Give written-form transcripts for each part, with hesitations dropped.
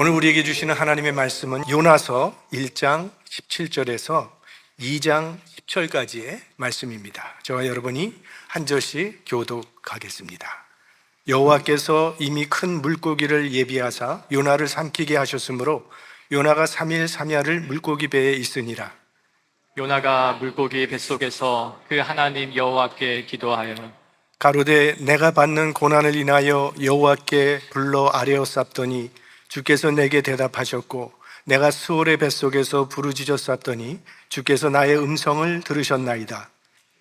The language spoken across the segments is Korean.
오늘 우리에게 주시는 하나님의 말씀은 요나서 1장 17절에서 2장 10절까지의 말씀입니다. 저와 여러분이 한 절씩 교독하겠습니다. 여호와께서 이미 큰 물고기를 예비하사 요나를 삼키게 하셨으므로 요나가 3일 3야를 물고기 배에 있으니라. 요나가 물고기 뱃속에서 그 하나님 여호와께 기도하여 가로되 내가 받는 고난을 인하여 여호와께 불러 아뢰었사옵더니 주께서 내게 대답하셨고 내가 수월의 뱃속에서 부르짖었사옵더니 주께서 나의 음성을 들으셨나이다.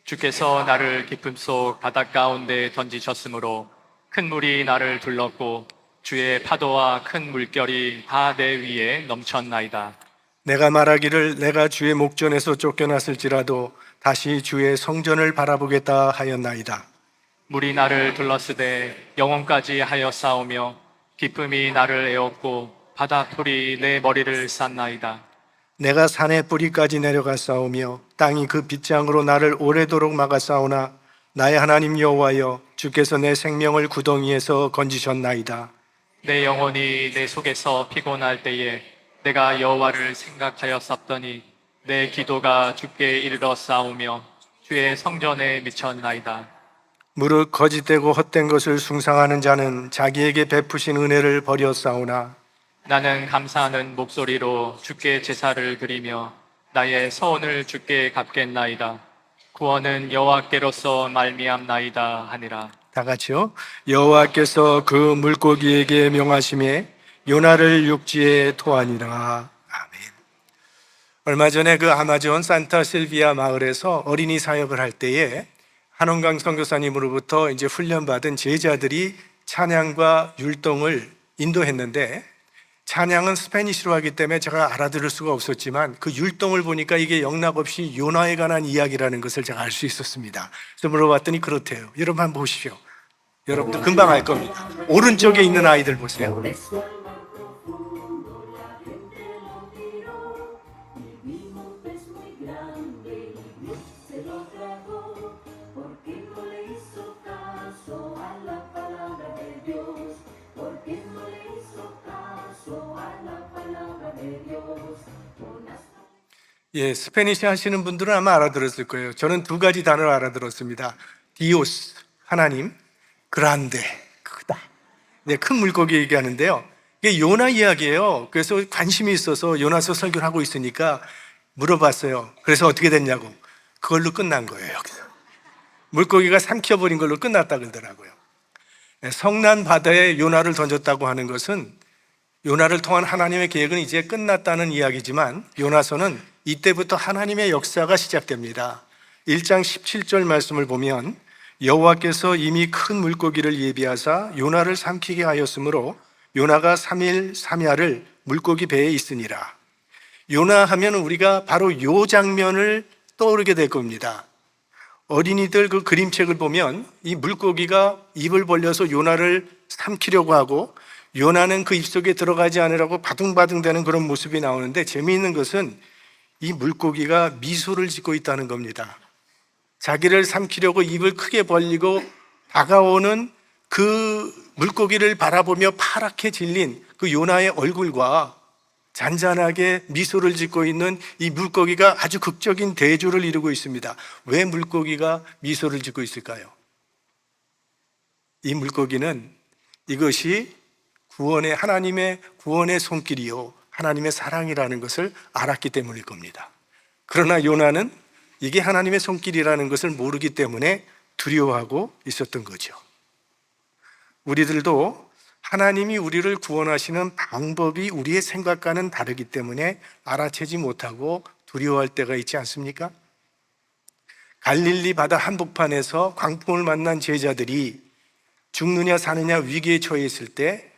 주께서 나를 깊음 속 바닷 가운데 던지셨으므로 큰 물이 나를 둘렀고 주의 파도와 큰 물결이 다 내 위에 넘쳤나이다. 내가 말하기를 내가 주의 목전에서 쫓겨났을지라도 다시 주의 성전을 바라보겠다 하였나이다. 물이 나를 둘렀으되 영혼까지 하여 싸우며 기쁨이 나를 에웠고 바닷풀이 내 머리를 쌌나이다. 내가 산의 뿌리까지 내려가 싸우며 땅이 그 빗장으로 나를 오래도록 막아 싸우나 나의 하나님 여호와여 주께서 내 생명을 구덩이에서 건지셨나이다. 내 영혼이 내 속에서 피곤할 때에 내가 여호와를 생각하였었더니 내 기도가 주께 이르러 싸우며 주의 성전에 미쳤나이다. 무릇 거짓되고 헛된 것을 숭상하는 자는 자기에게 베푸신 은혜를 버렸사오나 나는 감사하는 목소리로 주께 제사를 드리며 나의 서원을 주께 갚겠나이다. 구원은 여호와께로서 말미암나이다 하니라. 다 같이요. 여호와께서 그 물고기에게 명하심에 요나를 육지에 토하니라. 아멘. 얼마 전에 그 아마존 산타 실비아 마을에서 어린이 사역을 할 때에 한원강 선교사님으로부터 이제 훈련받은 제자들이 찬양과 율동을 인도했는데 찬양은 스페니쉬로 하기 때문에 제가 알아들을 수가 없었지만 그 율동을 보니까 이게 영락없이 요나에 관한 이야기라는 것을 제가 알 수 있었습니다. 그래서 물어봤더니 그렇대요. 여러분 한번 보십시오. 여러분도 금방 알 겁니다. 오른쪽에 있는 아이들 보세요. 예, 스페니쉬 하시는 분들은 아마 알아들었을 거예요. 저는 두 가지 단어를 알아들었습니다. 디오스, 하나님, 그란데, 크다. 네, 큰 물고기 얘기하는데요. 이게 요나 이야기예요. 그래서 관심이 있어서 요나서 설교를 하고 있으니까 물어봤어요. 그래서 어떻게 됐냐고. 그걸로 끝난 거예요, 여기서. 물고기가 삼켜버린 걸로 끝났다 그러더라고요. 네, 성난 바다에 요나를 던졌다고 하는 것은 요나를 통한 하나님의 계획은 이제 끝났다는 이야기지만 요나서는 이때부터 하나님의 역사가 시작됩니다. 1장 17절 말씀을 보면 여호와께서 이미 큰 물고기를 예비하사 요나를 삼키게 하였으므로 요나가 3일 3야를 물고기 배에 있으니라. 요나 하면 우리가 바로 요 장면을 떠오르게 될 겁니다. 어린이들 그 그림책을 보면 이 물고기가 입을 벌려서 요나를 삼키려고 하고 요나는 그 입속에 들어가지 않으라고 바둥바둥대는 그런 모습이 나오는데 재미있는 것은 이 물고기가 미소를 짓고 있다는 겁니다. 자기를 삼키려고 입을 크게 벌리고 다가오는 그 물고기를 바라보며 파랗게 질린 그 요나의 얼굴과 잔잔하게 미소를 짓고 있는 이 물고기가 아주 극적인 대조를 이루고 있습니다. 왜 물고기가 미소를 짓고 있을까요? 이 물고기는 이것이 하나님의 구원의 손길이요 하나님의 사랑이라는 것을 알았기 때문일 겁니다. 그러나 요나는 이게 하나님의 손길이라는 것을 모르기 때문에 두려워하고 있었던 거죠. 우리들도 하나님이 우리를 구원하시는 방법이 우리의 생각과는 다르기 때문에 알아채지 못하고 두려워할 때가 있지 않습니까? 갈릴리 바다 한복판에서 광풍을 만난 제자들이 죽느냐 사느냐 위기에 처해 있을 때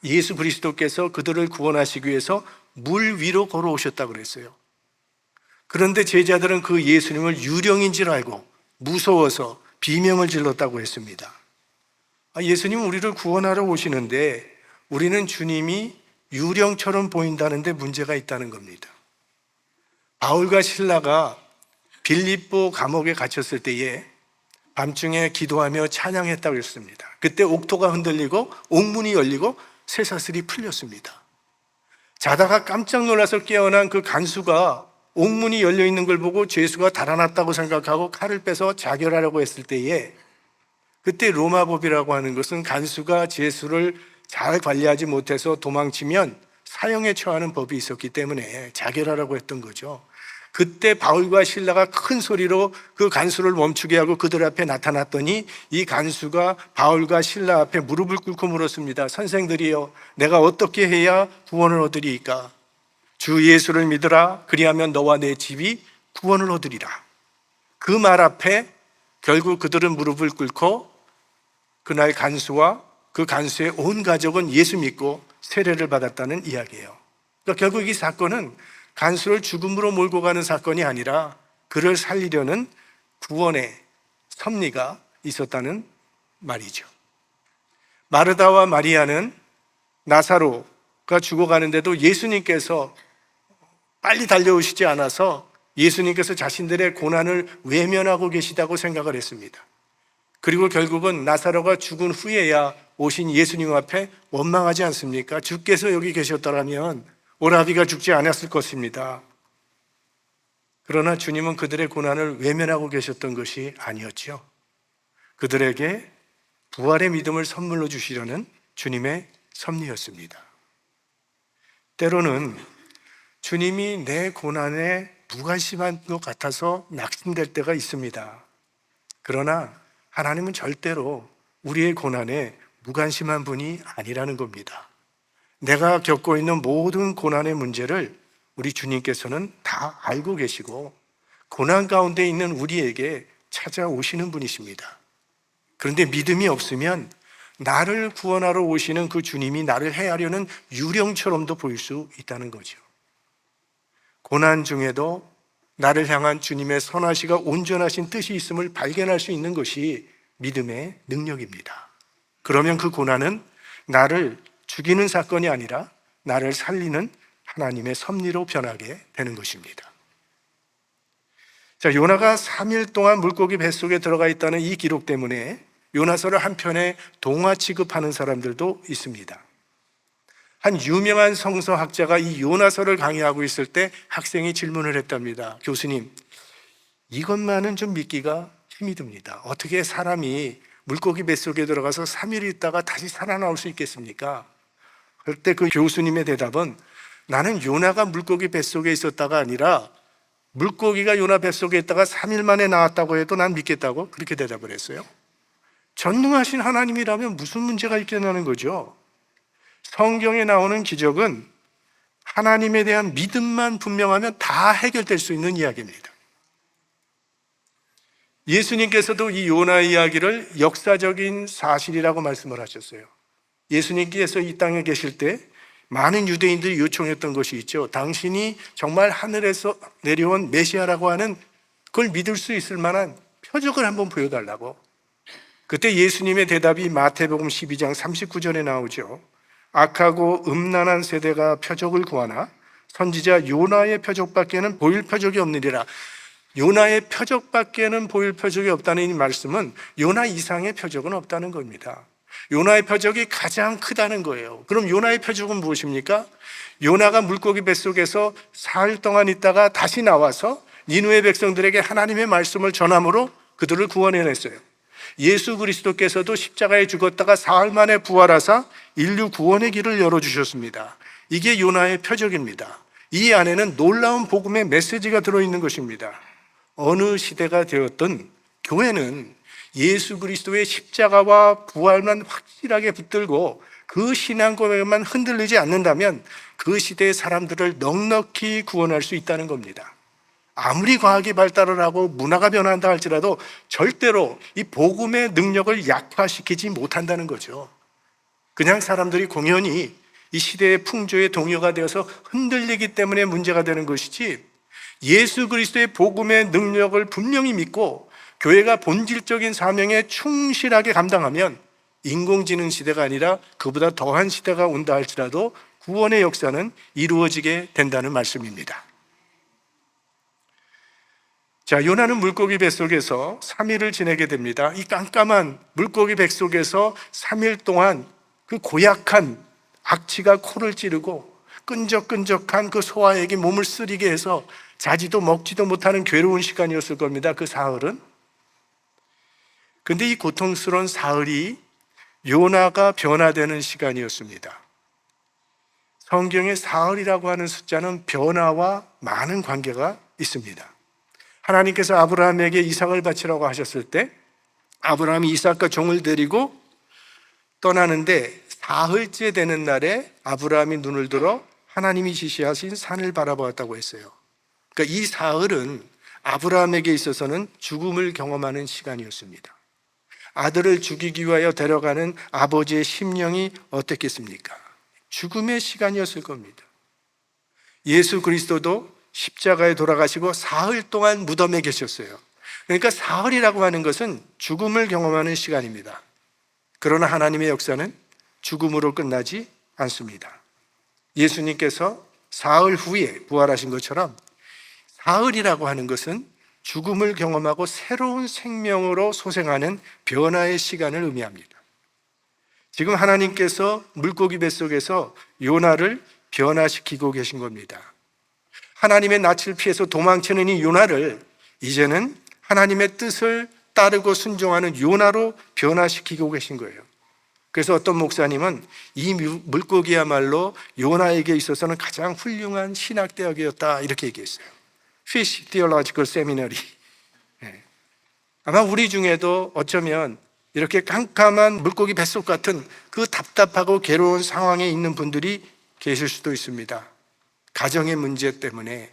예수 그리스도께서 그들을 구원하시기 위해서 물 위로 걸어오셨다고 그랬어요. 그런데 제자들은 그 예수님을 유령인 줄 알고 무서워서 비명을 질렀다고 했습니다. 예수님은 우리를 구원하러 오시는데 우리는 주님이 유령처럼 보인다는데 문제가 있다는 겁니다. 바울과 실라가 빌립보 감옥에 갇혔을 때에 밤중에 기도하며 찬양했다고 했습니다. 그때 옥토가 흔들리고 옥문이 열리고 쇠사슬이 풀렸습니다. 자다가 깜짝 놀라서 깨어난 그 간수가 옥문이 열려 있는 걸 보고 죄수가 달아났다고 생각하고 칼을 빼서 자결하려고 했을 때에, 그때 로마법이라고 하는 것은 간수가 죄수를 잘 관리하지 못해서 도망치면 사형에 처하는 법이 있었기 때문에 자결하라고 했던 거죠. 그때 바울과 실라가 큰 소리로 그 간수를 멈추게 하고 그들 앞에 나타났더니 이 간수가 바울과 실라 앞에 무릎을 꿇고 물었습니다. 선생들이여, 내가 어떻게 해야 구원을 얻으리이까? 주 예수를 믿으라. 그리하면 너와 내 집이 구원을 얻으리라. 그 말 앞에 결국 그들은 무릎을 꿇고 그날 간수와 그 간수의 온 가족은 예수 믿고 세례를 받았다는 이야기예요. 그러니까 결국 이 사건은 간수를 죽음으로 몰고 가는 사건이 아니라 그를 살리려는 구원의 섭리가 있었다는 말이죠. 마르다와 마리아는 나사로가 죽어가는데도 예수님께서 빨리 달려오시지 않아서 예수님께서 자신들의 고난을 외면하고 계시다고 생각을 했습니다. 그리고 결국은 나사로가 죽은 후에야 오신 예수님 앞에 원망하지 않습니까? 주께서 여기 계셨더라면 오라비가 죽지 않았을 것입니다. 그러나 주님은 그들의 고난을 외면하고 계셨던 것이 아니었죠. 그들에게 부활의 믿음을 선물로 주시려는 주님의 섭리였습니다. 때로는 주님이 내 고난에 무관심한 것 같아서 낙심될 때가 있습니다. 그러나 하나님은 절대로 우리의 고난에 무관심한 분이 아니라는 겁니다. 내가 겪고 있는 모든 고난의 문제를 우리 주님께서는 다 알고 계시고 고난 가운데 있는 우리에게 찾아오시는 분이십니다. 그런데 믿음이 없으면 나를 구원하러 오시는 그 주님이 나를 해하려는 유령처럼도 보일 수 있다는 거죠. 고난 중에도 나를 향한 주님의 선하시고 온전하신 뜻이 있음을 발견할 수 있는 것이 믿음의 능력입니다. 그러면 그 고난은 나를 죽이는 사건이 아니라 나를 살리는 하나님의 섭리로 변하게 되는 것입니다. 자, 요나가 3일 동안 물고기 뱃속에 들어가 있다는 이 기록 때문에 요나서를 한편에 동화 취급하는 사람들도 있습니다. 한 유명한 성서학자가 이 요나서를 강의하고 있을 때 학생이 질문을 했답니다. 교수님, 이것만은 좀 믿기가 힘이 듭니다. 어떻게 사람이 물고기 뱃속에 들어가서 3일 있다가 다시 살아나올 수 있겠습니까? 그때 그 교수님의 대답은 나는 요나가 물고기 뱃속에 있었다가 아니라 물고기가 요나 뱃속에 있다가 3일 만에 나왔다고 해도 난 믿겠다고 그렇게 대답을 했어요. 전능하신 하나님이라면 무슨 문제가 있겠냐는 거죠. 성경에 나오는 기적은 하나님에 대한 믿음만 분명하면 다 해결될 수 있는 이야기입니다. 예수님께서도 이 요나 이야기를 역사적인 사실이라고 말씀을 하셨어요. 예수님께서 이 땅에 계실 때 많은 유대인들이 요청했던 것이 있죠. 당신이 정말 하늘에서 내려온 메시아라고 하는 그걸 믿을 수 있을 만한 표적을 한번 보여달라고. 그때 예수님의 대답이 마태복음 12장 39절에 나오죠. 악하고 음란한 세대가 표적을 구하나 선지자 요나의 표적밖에는 보일 표적이 없느니라. 요나의 표적밖에는 보일 표적이 없다는 이 말씀은 요나 이상의 표적은 없다는 겁니다. 요나의 표적이 가장 크다는 거예요. 그럼 요나의 표적은 무엇입니까? 요나가 물고기 뱃속에서 사흘 동안 있다가 다시 나와서 니느웨 백성들에게 하나님의 말씀을 전함으로 그들을 구원해냈어요. 예수 그리스도께서도 십자가에 죽었다가 사흘 만에 부활하사 인류 구원의 길을 열어주셨습니다. 이게 요나의 표적입니다. 이 안에는 놀라운 복음의 메시지가 들어있는 것입니다. 어느 시대가 되었든 교회는 예수 그리스도의 십자가와 부활만 확실하게 붙들고 그 신앙 고백만 흔들리지 않는다면 그 시대의 사람들을 넉넉히 구원할 수 있다는 겁니다. 아무리 과학이 발달을 하고 문화가 변한다 할지라도 절대로 이 복음의 능력을 약화시키지 못한다는 거죠. 그냥 사람들이 공연히 이 시대의 풍조의 동요가 되어서 흔들리기 때문에 문제가 되는 것이지, 예수 그리스도의 복음의 능력을 분명히 믿고 교회가 본질적인 사명에 충실하게 감당하면 인공지능 시대가 아니라 그보다 더한 시대가 온다 할지라도 구원의 역사는 이루어지게 된다는 말씀입니다. 자, 요나는 물고기 뱃속에서 3일을 지내게 됩니다. 이 깜깜한 물고기 뱃속에서 3일 동안 그 고약한 악취가 코를 찌르고 끈적끈적한 그 소아에게 몸을 쓰리게 해서 자지도 먹지도 못하는 괴로운 시간이었을 겁니다. 그 사흘은. 근데 이 고통스러운 사흘이 요나가 변화되는 시간이었습니다. 성경의 사흘이라고 하는 숫자는 변화와 많은 관계가 있습니다. 하나님께서 아브라함에게 이삭을 바치라고 하셨을 때 아브라함이 이삭과 종을 데리고 떠나는데 사흘째 되는 날에 아브라함이 눈을 들어 하나님이 지시하신 산을 바라보았다고 했어요. 그러니까 이 사흘은 아브라함에게 있어서는 죽음을 경험하는 시간이었습니다. 아들을 죽이기 위하여 데려가는 아버지의 심령이 어땠겠습니까? 죽음의 시간이었을 겁니다. 예수 그리스도도 십자가에 돌아가시고 사흘 동안 무덤에 계셨어요. 그러니까 사흘이라고 하는 것은 죽음을 경험하는 시간입니다. 그러나 하나님의 역사는 죽음으로 끝나지 않습니다. 예수님께서 사흘 후에 부활하신 것처럼 사흘이라고 하는 것은 죽음을 경험하고 새로운 생명으로 소생하는 변화의 시간을 의미합니다. 지금 하나님께서 물고기 뱃속에서 요나를 변화시키고 계신 겁니다. 하나님의 낯을 피해서 도망치는 이 요나를 이제는 하나님의 뜻을 따르고 순종하는 요나로 변화시키고 계신 거예요. 그래서 어떤 목사님은 이 물고기야말로 요나에게 있어서는 가장 훌륭한 신학대학이었다 이렇게 얘기했어요. Fish Theological Seminary. 아마 우리 중에도 어쩌면 이렇게 깜깜한 물고기 뱃속 같은 그 답답하고 괴로운 상황에 있는 분들이 계실 수도 있습니다. 가정의 문제 때문에,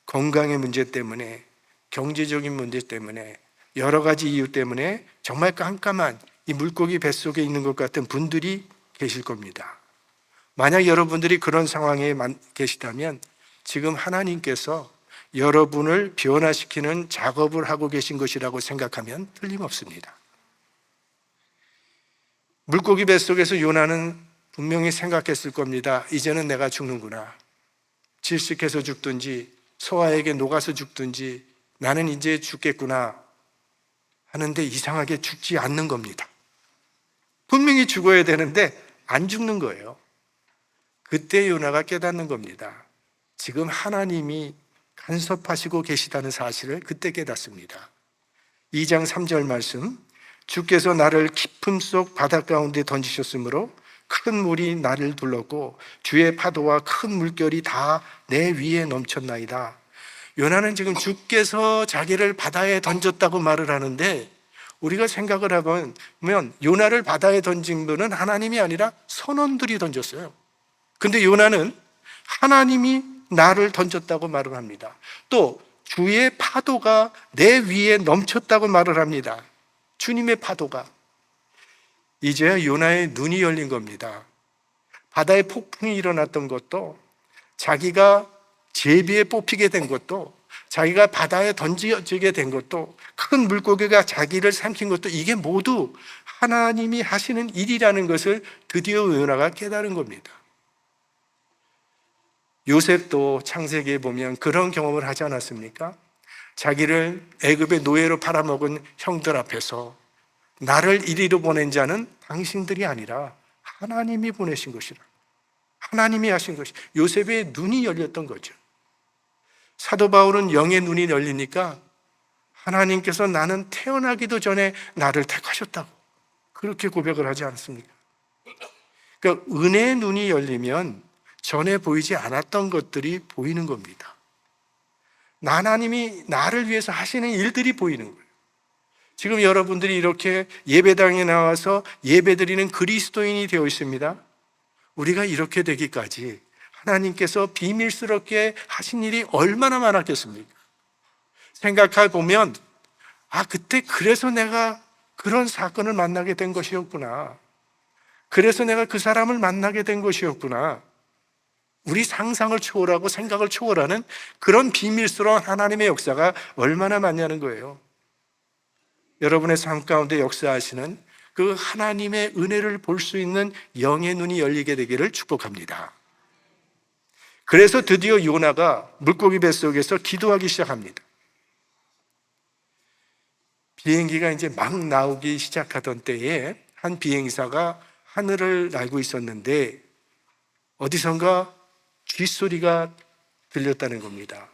건강의 문제 때문에, 경제적인 문제 때문에, 여러 가지 이유 때문에 정말 깜깜한 이 물고기 뱃속에 있는 것 같은 분들이 계실 겁니다. 만약 여러분들이 그런 상황에 계시다면 지금 하나님께서 여러분을 변화시키는 작업을 하고 계신 것이라고 생각하면 틀림없습니다. 물고기 뱃속에서 요나는 분명히 생각했을 겁니다. 이제는 내가 죽는구나. 질식해서 죽든지 소아에게 녹아서 죽든지 나는 이제 죽겠구나 하는데 이상하게 죽지 않는 겁니다. 분명히 죽어야 되는데 안 죽는 거예요. 그때 요나가 깨닫는 겁니다. 지금 하나님이 간섭하시고 계시다는 사실을 그때 깨닫습니다. 2장 3절 말씀, 주께서 나를 깊음 속 바닷 가운데 던지셨으므로 큰 물이 나를 둘렀고 주의 파도와 큰 물결이 다 내 위에 넘쳤나이다. 요나는 지금 주께서 자기를 바다에 던졌다고 말을 하는데 우리가 생각을 해보면 요나를 바다에 던진 분은 하나님이 아니라 선원들이 던졌어요. 근데 요나는 하나님이 나를 던졌다고 말을 합니다. 또 주의 파도가 내 위에 넘쳤다고 말을 합니다. 주님의 파도가. 이제 요나의 눈이 열린 겁니다. 바다에 폭풍이 일어났던 것도 자기가 제비에 뽑히게 된 것도 자기가 바다에 던져지게 된 것도 큰 물고기가 자기를 삼킨 것도 이게 모두 하나님이 하시는 일이라는 것을 드디어 요나가 깨달은 겁니다. 요셉도 창세기에 보면 그런 경험을 하지 않았습니까? 자기를 애굽의 노예로 팔아먹은 형들 앞에서 나를 이리로 보낸 자는 당신들이 아니라 하나님이 보내신 것이라. 하나님이 하신 것이 요셉의 눈이 열렸던 거죠. 사도 바울은 영의 눈이 열리니까 하나님께서 나는 태어나기도 전에 나를 택하셨다고 그렇게 고백을 하지 않습니까? 그러니까 은혜의 눈이 열리면 전에 보이지 않았던 것들이 보이는 겁니다. 하나님이 나를 위해서 하시는 일들이 보이는 거예요. 지금 여러분들이 이렇게 예배당에 나와서 예배드리는 그리스도인이 되어 있습니다. 우리가 이렇게 되기까지 하나님께서 비밀스럽게 하신 일이 얼마나 많았겠습니까? 생각해 보면 그때 그래서 내가 그런 사건을 만나게 된 것이었구나. 그래서 내가 그 사람을 만나게 된 것이었구나. 우리 상상을 초월하고 생각을 초월하는 그런 비밀스러운 하나님의 역사가 얼마나 많냐는 거예요. 여러분의 삶 가운데 역사하시는 그 하나님의 은혜를 볼 수 있는 영의 눈이 열리게 되기를 축복합니다. 그래서 드디어 요나가 물고기 뱃속에서 기도하기 시작합니다. 비행기가 이제 막 나오기 시작하던 때에 한 비행사가 하늘을 날고 있었는데 어디선가 쥐소리가 들렸다는 겁니다.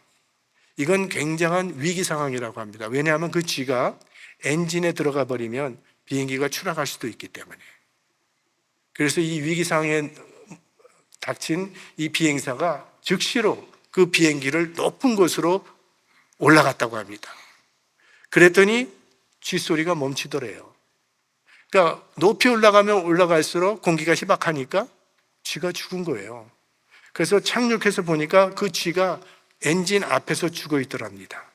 이건 굉장한 위기 상황이라고 합니다. 왜냐하면 그 쥐가 엔진에 들어가 버리면 비행기가 추락할 수도 있기 때문에. 그래서 이 위기 상황에 닥친 이 비행사가 즉시로 그 비행기를 높은 곳으로 올라갔다고 합니다. 그랬더니 쥐소리가 멈추더래요. 그러니까 높이 올라가면 올라갈수록 공기가 희박하니까 쥐가 죽은 거예요. 그래서 착륙해서 보니까 그 쥐가 엔진 앞에서 죽어 있더랍니다.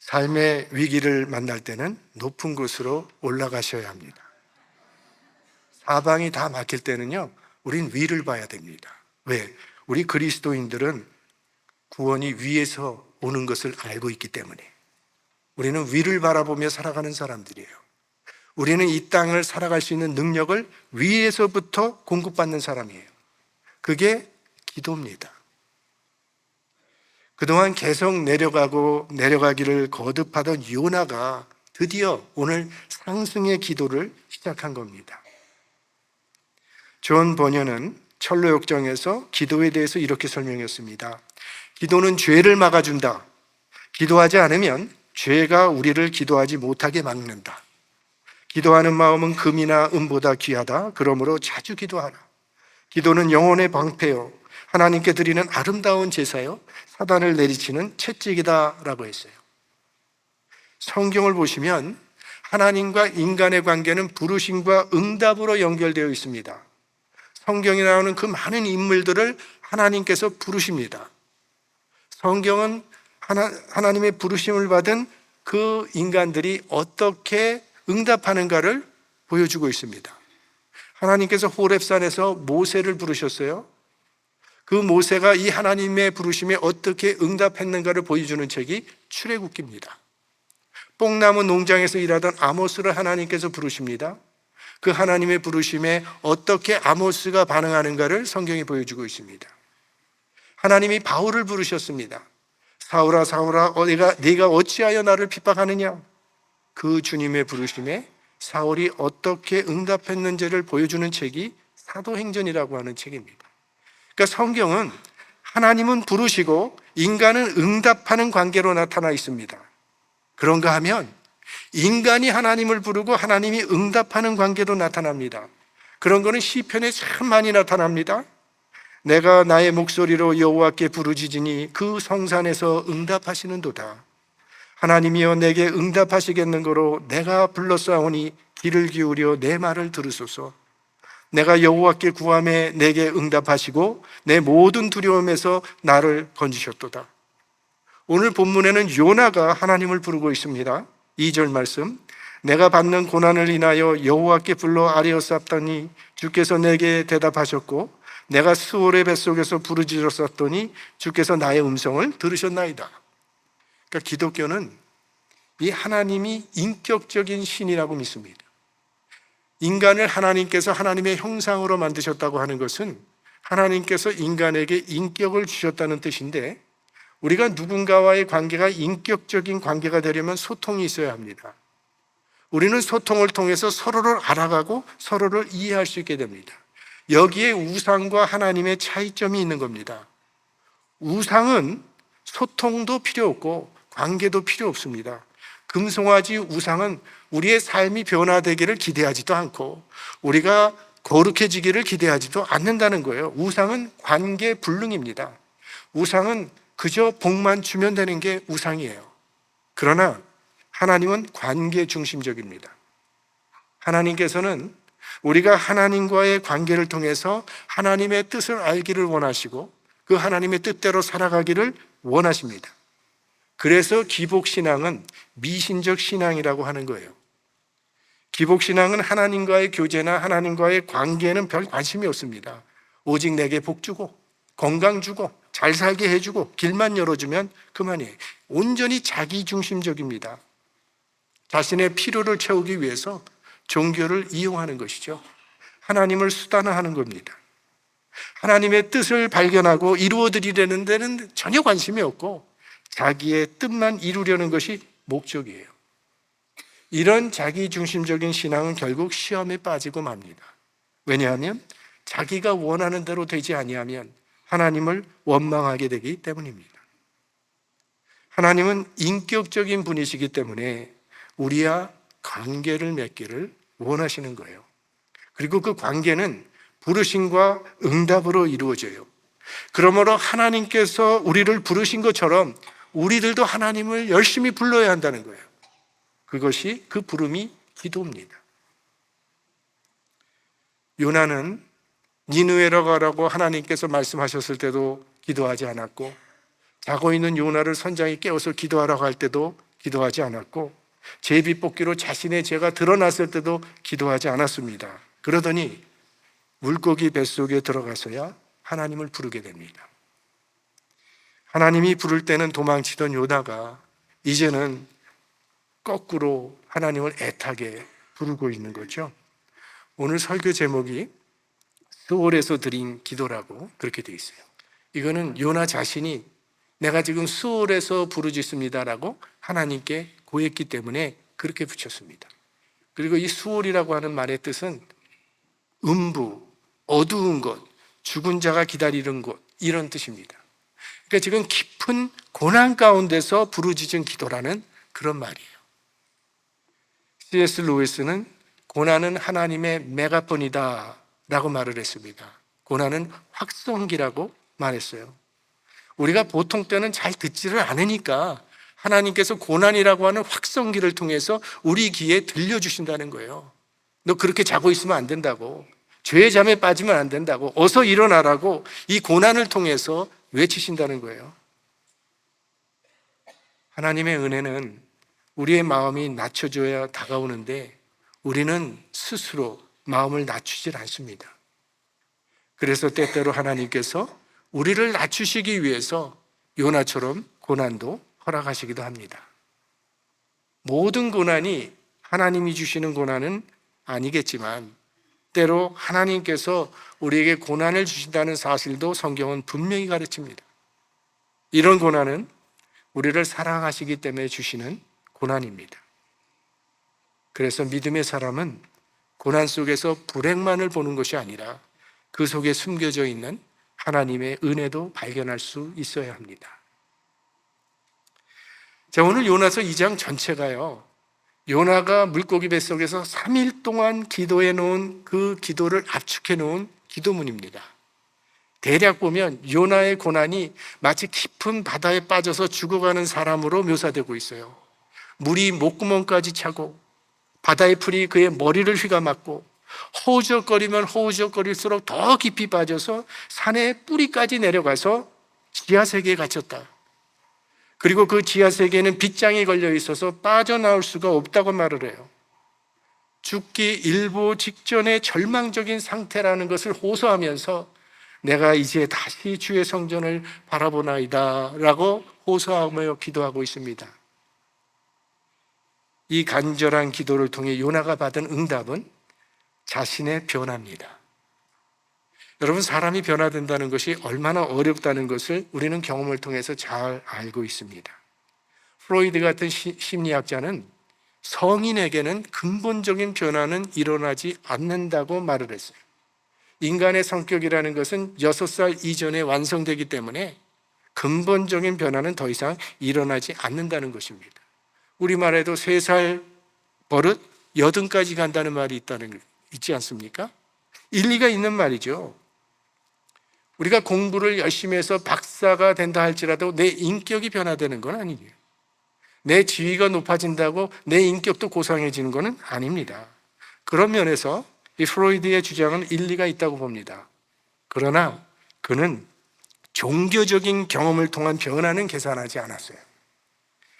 삶의 위기를 만날 때는 높은 곳으로 올라가셔야 합니다. 사방이 다 막힐 때는요, 우린 위를 봐야 됩니다. 왜? 우리 그리스도인들은 구원이 위에서 오는 것을 알고 있기 때문에. 우리는 위를 바라보며 살아가는 사람들이에요. 우리는 이 땅을 살아갈 수 있는 능력을 위에서부터 공급받는 사람이에요. 그게 기도입니다. 그동안 계속 내려가기를 거듭하던 요나가 드디어 오늘 상승의 기도를 시작한 겁니다. 존 버녀는 철로역정에서 기도에 대해서 이렇게 설명했습니다. 기도는 죄를 막아준다. 기도하지 않으면 죄가 우리를 기도하지 못하게 막는다. 기도하는 마음은 금이나 은보다 귀하다. 그러므로 자주 기도하라. 기도는 영혼의 방패요, 하나님께 드리는 아름다운 제사요, 사단을 내리치는 채찍이다라고 했어요. 성경을 보시면 하나님과 인간의 관계는 부르심과 응답으로 연결되어 있습니다. 성경에 나오는 그 많은 인물들을 하나님께서 부르십니다. 성경은 하나님의 부르심을 받은 그 인간들이 어떻게 응답하는가를 보여주고 있습니다. 하나님께서 호렙산에서 모세를 부르셨어요. 그 모세가 이 하나님의 부르심에 어떻게 응답했는가를 보여주는 책이 출애굽기입니다. 뽕나무 농장에서 일하던 아모스를 하나님께서 부르십니다. 그 하나님의 부르심에 어떻게 아모스가 반응하는가를 성경이 보여주고 있습니다. 하나님이 바울을 부르셨습니다. 사울아 사울아 네가 어찌하여 나를 핍박하느냐. 그 주님의 부르심에 사울이 어떻게 응답했는지를 보여주는 책이 사도행전이라고 하는 책입니다. 그러니까 성경은 하나님은 부르시고 인간은 응답하는 관계로 나타나 있습니다. 그런가 하면 인간이 하나님을 부르고 하나님이 응답하는 관계도 나타납니다. 그런 거는 시편에 참 많이 나타납니다. 내가 나의 목소리로 여호와께 부르짖으니 그 성산에서 응답하시는도다. 하나님이여 내게 응답하시겠는거로 내가 불렀사오니 귀를 기울여 내 말을 들으소서. 내가 여호와께 구하매 내게 응답하시고 내 모든 두려움에서 나를 건지셨도다. 오늘 본문에는 요나가 하나님을 부르고 있습니다. 2절 말씀, 내가 받는 고난을 인하여 여호와께 불러 아뢰었사오니 주께서 내게 대답하셨고 내가 스올의 뱃속에서 부르짖었사오니 주께서 나의 음성을 들으셨나이다. 그러니까 기독교는 이 하나님이 인격적인 신이라고 믿습니다. 인간을 하나님께서 하나님의 형상으로 만드셨다고 하는 것은 하나님께서 인간에게 인격을 주셨다는 뜻인데, 우리가 누군가와의 관계가 인격적인 관계가 되려면 소통이 있어야 합니다. 우리는 소통을 통해서 서로를 알아가고 서로를 이해할 수 있게 됩니다. 여기에 우상과 하나님의 차이점이 있는 겁니다. 우상은 소통도 필요 없고 관계도 필요 없습니다. 금송아지 우상은 우리의 삶이 변화되기를 기대하지도 않고 우리가 거룩해지기를 기대하지도 않는다는 거예요. 우상은 관계 불능입니다. 우상은 그저 복만 주면 되는 게 우상이에요. 그러나 하나님은 관계 중심적입니다. 하나님께서는 우리가 하나님과의 관계를 통해서 하나님의 뜻을 알기를 원하시고 그 하나님의 뜻대로 살아가기를 원하십니다. 그래서 기복신앙은 미신적 신앙이라고 하는 거예요. 기복신앙은 하나님과의 교제나 하나님과의 관계에는 별 관심이 없습니다. 오직 내게 복 주고 건강 주고 잘 살게 해주고 길만 열어주면 그만이에요. 온전히 자기 중심적입니다. 자신의 필요를 채우기 위해서 종교를 이용하는 것이죠. 하나님을 수단화하는 겁니다. 하나님의 뜻을 발견하고 이루어드리려는 데는 전혀 관심이 없고 자기의 뜻만 이루려는 것이 목적이에요. 이런 자기 중심적인 신앙은 결국 시험에 빠지고 맙니다. 왜냐하면 자기가 원하는 대로 되지 아니하면 하나님을 원망하게 되기 때문입니다. 하나님은 인격적인 분이시기 때문에 우리와 관계를 맺기를 원하시는 거예요. 그리고 그 관계는 부르심과 응답으로 이루어져요. 그러므로 하나님께서 우리를 부르신 것처럼 우리들도 하나님을 열심히 불러야 한다는 거예요. 그것이 그 부름이 기도입니다. 요나는 니느웨로 가라고 하나님께서 말씀하셨을 때도 기도하지 않았고, 자고 있는 요나를 선장이 깨워서 기도하라고 할 때도 기도하지 않았고, 제비 뽑기로 자신의 죄가 드러났을 때도 기도하지 않았습니다. 그러더니 물고기 뱃속에 들어가서야 하나님을 부르게 됩니다. 하나님이 부를 때는 도망치던 요나가 이제는 거꾸로 하나님을 애타게 부르고 있는 거죠. 오늘 설교 제목이 수월에서 드린 기도라고 그렇게 되어 있어요. 이거는 요나 자신이 내가 지금 수월에서 부르짖습니다라고 하나님께 고했기 때문에 그렇게 붙였습니다. 그리고 이 수월이라고 하는 말의 뜻은 음부, 어두운 곳, 죽은 자가 기다리는 곳, 이런 뜻입니다. 그러니까 지금 깊은 고난 가운데서 부르짖은 기도라는 그런 말이에요. C.S. 루이스는 고난은 하나님의 메가폰이다 라고 말을 했습니다. 고난은 확성기라고 말했어요. 우리가 보통 때는 잘 듣지를 않으니까 하나님께서 고난이라고 하는 확성기를 통해서 우리 귀에 들려주신다는 거예요. 너 그렇게 자고 있으면 안 된다고, 죄의 잠에 빠지면 안 된다고, 어서 일어나라고 이 고난을 통해서 외치신다는 거예요. 하나님의 은혜는 우리의 마음이 낮춰져야 다가오는데 우리는 스스로 마음을 낮추질 않습니다. 그래서 때때로 하나님께서 우리를 낮추시기 위해서 요나처럼 고난도 허락하시기도 합니다. 모든 고난이 하나님이 주시는 고난은 아니겠지만 때로 하나님께서 우리에게 고난을 주신다는 사실도 성경은 분명히 가르칩니다. 이런 고난은 우리를 사랑하시기 때문에 주시는 고난입니다. 그래서 믿음의 사람은 고난 속에서 불행만을 보는 것이 아니라 그 속에 숨겨져 있는 하나님의 은혜도 발견할 수 있어야 합니다. 자, 오늘 요나서 2장 전체가요, 요나가 물고기 뱃속에서 3일 동안 기도해 놓은 그 기도를 압축해 놓은 기도문입니다. 대략 보면 요나의 고난이 마치 깊은 바다에 빠져서 죽어가는 사람으로 묘사되고 있어요. 물이 목구멍까지 차고 바다의 풀이 그의 머리를 휘감았고 허우적거리면 허우적거릴수록 더 깊이 빠져서 산의 뿌리까지 내려가서 지하세계에 갇혔다. 그리고 그 지하세계에는 빗장이 걸려 있어서 빠져나올 수가 없다고 말을 해요. 죽기 일보 직전의 절망적인 상태라는 것을 호소하면서 내가 이제 다시 주의 성전을 바라보나이다 라고 호소하며 기도하고 있습니다. 이 간절한 기도를 통해 요나가 받은 응답은 자신의 변화입니다. 여러분, 사람이 변화된다는 것이 얼마나 어렵다는 것을 우리는 경험을 통해서 잘 알고 있습니다. 프로이드 같은 심리학자는 성인에게는 근본적인 변화는 일어나지 않는다고 말을 했어요. 인간의 성격이라는 것은 6살 이전에 완성되기 때문에 근본적인 변화는 더 이상 일어나지 않는다는 것입니다. 우리말에도 3살 버릇 80까지 간다는 말이 있지 않습니까? 일리가 있는 말이죠. 우리가 공부를 열심히 해서 박사가 된다 할지라도 내 인격이 변화되는 건 아니에요. 내 지위가 높아진다고 내 인격도 고상해지는 건 아닙니다. 그런 면에서 이 프로이드의 주장은 일리가 있다고 봅니다. 그러나 그는 종교적인 경험을 통한 변화는 계산하지 않았어요.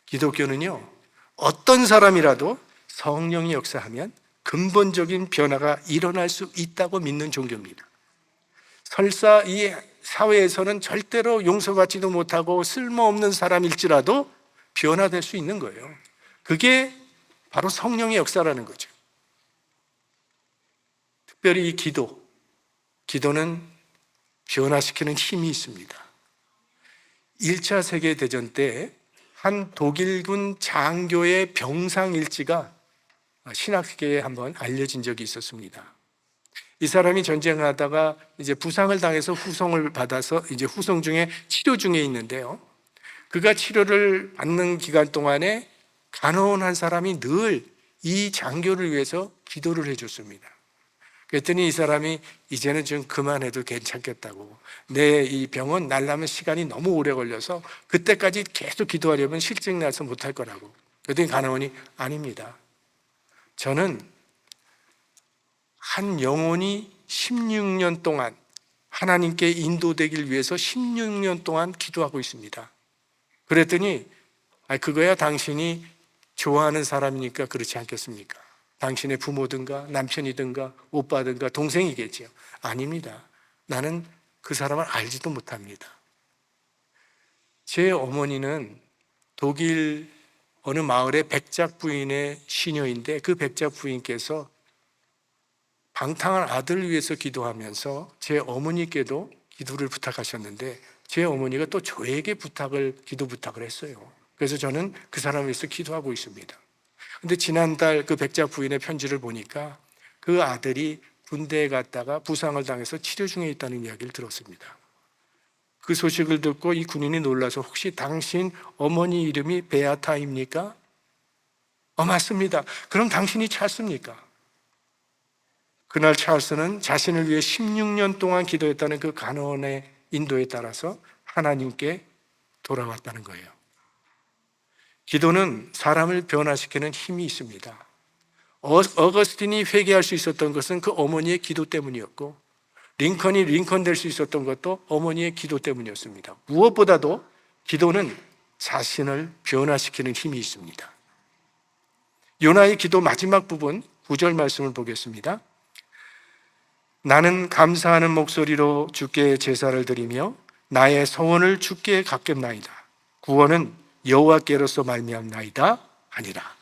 기독교는요, 어떤 사람이라도 성령이 역사하면 근본적인 변화가 일어날 수 있다고 믿는 종교입니다. 설사 이 사회에서는 절대로 용서받지도 못하고 쓸모없는 사람일지라도 변화될 수 있는 거예요. 그게 바로 성령의 역사라는 거죠. 특별히 이 기도는 변화시키는 힘이 있습니다. 1차 세계대전 때 한 독일군 장교의 병상 일지가 신학계에 한번 알려진 적이 있었습니다. 이 사람이 전쟁하다가 이제 부상을 당해서 후송을 받아서 이제 후송 중에 치료 중에 있는데요. 그가 치료를 받는 기간 동안에 간호원 한 사람이 늘 이 장교를 위해서 기도를 해줬습니다. 그랬더니 이 사람이 이제는 좀 그만해도 괜찮겠다고, 내 이 병은 날라면 시간이 너무 오래 걸려서 그때까지 계속 기도하려면 실증 나서 못할 거라고. 그랬더니 간호원이 아닙니다. 저는 한 영혼이 16년 동안 하나님께 인도되길 위해서 16년 동안 기도하고 있습니다. 그랬더니 그거야 당신이 좋아하는 사람이니까 그렇지 않겠습니까? 당신의 부모든가 남편이든가 오빠든가 동생이겠지요. 아닙니다. 나는 그 사람을 알지도 못합니다. 제 어머니는 독일 어느 마을의 백작 부인의 시녀인데, 그 백작 부인께서 방탕한 아들을 위해서 기도하면서 제 어머니께도 기도를 부탁하셨는데, 제 어머니가 또 저에게 기도 부탁을 했어요. 그래서 저는 그 사람을 위해서 기도하고 있습니다. 근데 지난달 그 백작 부인의 편지를 보니까 그 아들이 군대에 갔다가 부상을 당해서 치료 중에 있다는 이야기를 들었습니다. 그 소식을 듣고 이 군인이 놀라서, 혹시 당신 어머니 이름이 베아타입니까? 맞습니다. 그럼 당신이 찰스입니까? 그날 찰스는 자신을 위해 16년 동안 기도했다는 그 간호원의 인도에 따라서 하나님께 돌아왔다는 거예요. 기도는 사람을 변화시키는 힘이 있습니다. 어거스틴이 회개할 수 있었던 것은 그 어머니의 기도 때문이었고, 링컨이 링컨 될 수 있었던 것도 어머니의 기도 때문이었습니다. 무엇보다도 기도는 자신을 변화시키는 힘이 있습니다. 요나의 기도 마지막 부분 9절 말씀을 보겠습니다. 나는 감사하는 목소리로 주께 제사를 드리며 나의 소원을 주께 갚겠나이다. 구원은 여호와께로서 말미암나이다 아니라.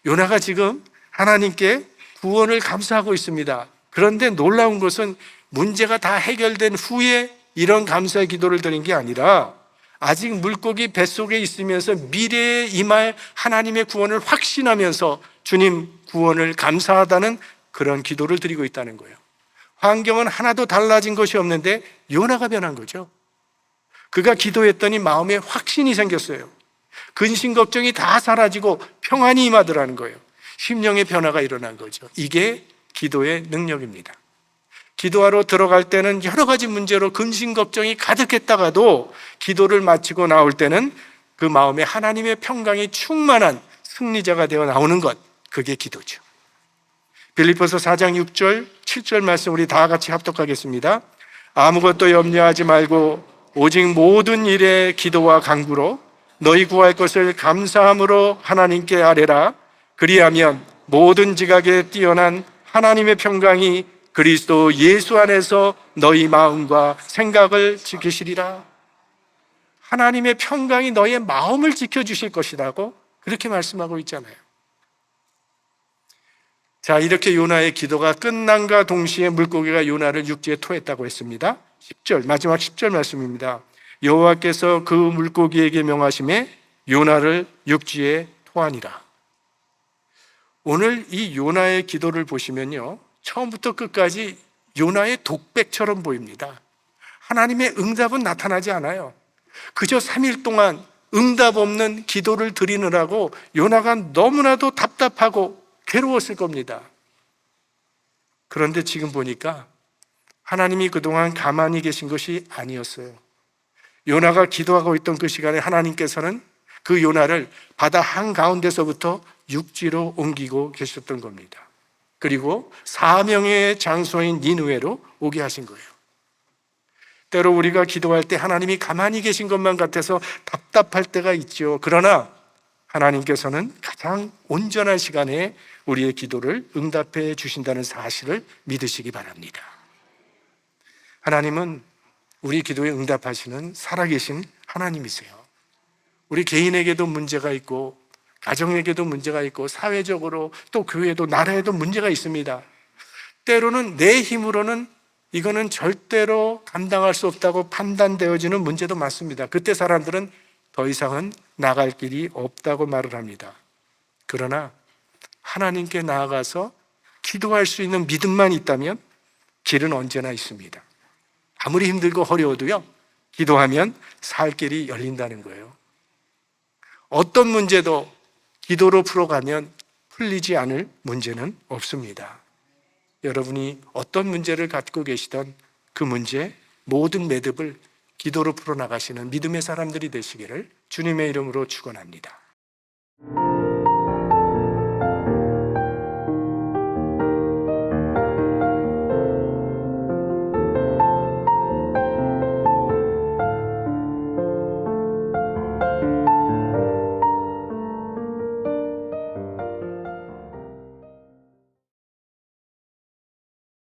요나가 지금 하나님께 구원을 감사하고 있습니다. 그런데 놀라운 것은 문제가 다 해결된 후에 이런 감사의 기도를 드린 게 아니라, 아직 물고기 뱃속에 있으면서 미래에 임할 하나님의 구원을 확신하면서 주님 구원을 감사하다는 그런 기도를 드리고 있다는 거예요. 환경은 하나도 달라진 것이 없는데 요나가 변한 거죠. 그가 기도했더니 마음에 확신이 생겼어요. 근심 걱정이 다 사라지고 평안이 임하더라는 거예요. 심령의 변화가 일어난 거죠. 이게 기도의 능력입니다. 기도하러 들어갈 때는 여러 가지 문제로 근심 걱정이 가득했다가도 기도를 마치고 나올 때는 그 마음에 하나님의 평강이 충만한 승리자가 되어 나오는 것, 그게 기도죠. 빌립보서 4장 6절 7절 말씀 우리 다 같이 합독하겠습니다. 아무것도 염려하지 말고 오직 모든 일에 기도와 간구로 너희 구할 것을 감사함으로 하나님께 아뢰라. 그리하면 모든 지각에 뛰어난 하나님의 평강이 그리스도 예수 안에서 너희 마음과 생각을 지키시리라. 하나님의 평강이 너의 마음을 지켜주실 것이라고 그렇게 말씀하고 있잖아요. 자, 이렇게 요나의 기도가 끝남과 동시에 물고기가 요나를 육지에 토했다고 했습니다. 10절, 마지막 10절 말씀입니다. 여호와께서 그 물고기에게 명하심에 요나를 육지에 토하니라. 오늘 이 요나의 기도를 보시면요, 처음부터 끝까지 요나의 독백처럼 보입니다. 하나님의 응답은 나타나지 않아요. 그저 3일 동안 응답 없는 기도를 드리느라고 요나가 너무나도 답답하고 괴로웠을 겁니다. 그런데 지금 보니까 하나님이 그동안 가만히 계신 것이 아니었어요. 요나가 기도하고 있던 그 시간에 하나님께서는 그 요나를 바다 한가운데서부터 육지로 옮기고 계셨던 겁니다. 그리고 사명의 장소인 니느웨로 오게 하신 거예요. 때로 우리가 기도할 때 하나님이 가만히 계신 것만 같아서 답답할 때가 있죠. 그러나 하나님께서는 가장 온전한 시간에 우리의 기도를 응답해 주신다는 사실을 믿으시기 바랍니다. 하나님은 우리 기도에 응답하시는 살아계신 하나님이세요. 우리 개인에게도 문제가 있고 가정에게도 문제가 있고 사회적으로 또 교회도 나라에도 문제가 있습니다. 때로는 내 힘으로는 이거는 절대로 감당할 수 없다고 판단되어지는 문제도 많습니다. 그때 사람들은 더 이상은 나갈 길이 없다고 말을 합니다. 그러나 하나님께 나아가서 기도할 수 있는 믿음만 있다면 길은 언제나 있습니다. 아무리 힘들고 어려워도요, 기도하면 살 길이 열린다는 거예요. 어떤 문제도 기도로 풀어가면 풀리지 않을 문제는 없습니다. 여러분이 어떤 문제를 갖고 계시던 그 문제, 모든 매듭을 기도로 풀어나가시는 믿음의 사람들이 되시기를 주님의 이름으로 축원합니다.